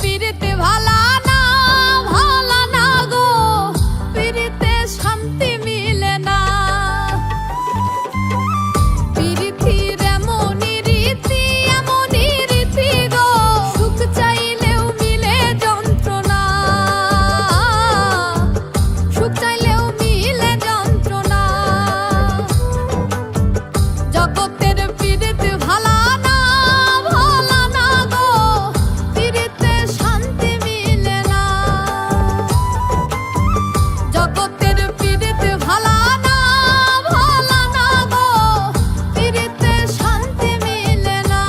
পিরিতে ভালা না ভালা না গো, পিরিতে শান্তি মিলে না। পিরিতির এমনই রীতি গো, সুখ চাইলেও মিলে যন্ত্রণা, সুখ চাইলেও মিলে যন্ত্রণা। জগতের পিরিত ভালা না ভালা না গো, পিরিতে শান্তি মিলে না। জগতের পিরিত ভালা না ভালা না গো, পিরিতে শান্তি মিলে না।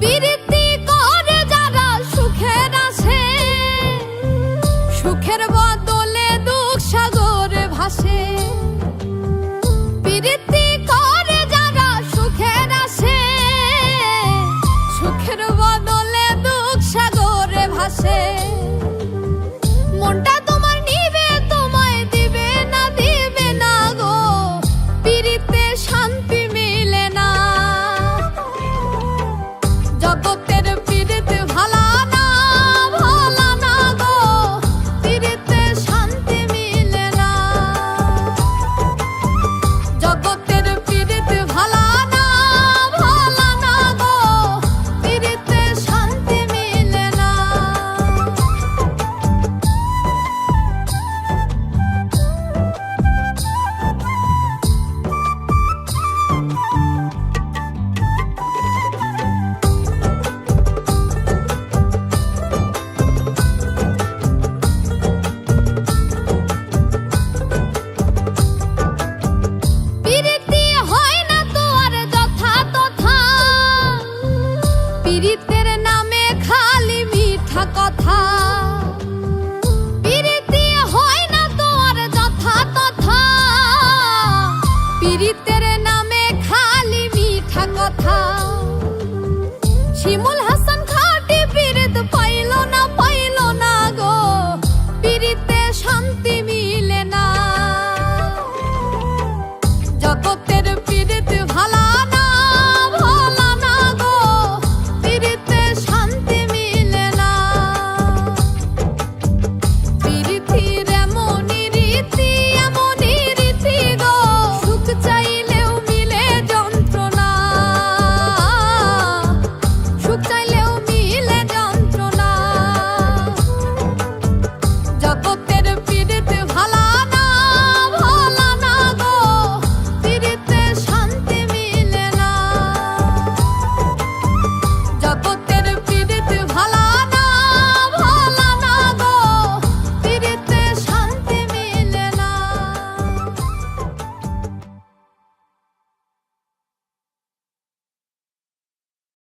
পিরিতি করে যারা সুখের আসে, সুখের বদলে দুঃখ সাগরে ভাসে। পিরিতি করে যারা সুখের আসে, সুখের বদলে দুঃখ সাগরে ভাসে। মনটা তোমার নিবে তোমায় দিবে না গো, পিরিতে শান্তি মিলে না। জগতের পিরিত ভালা না ভালা না গো, পিরিতে শান্তি মিলে না। জগতের পিরিত ভালা না ভালা না গো, পিরিতে শান্তি মিলে না। পিরিতি হয় না তো আর যথা তথা, পিরিতের নামে খালি মিঠা কথা। পিরিতি হয় না তো আর যথা তথা, পিরিতের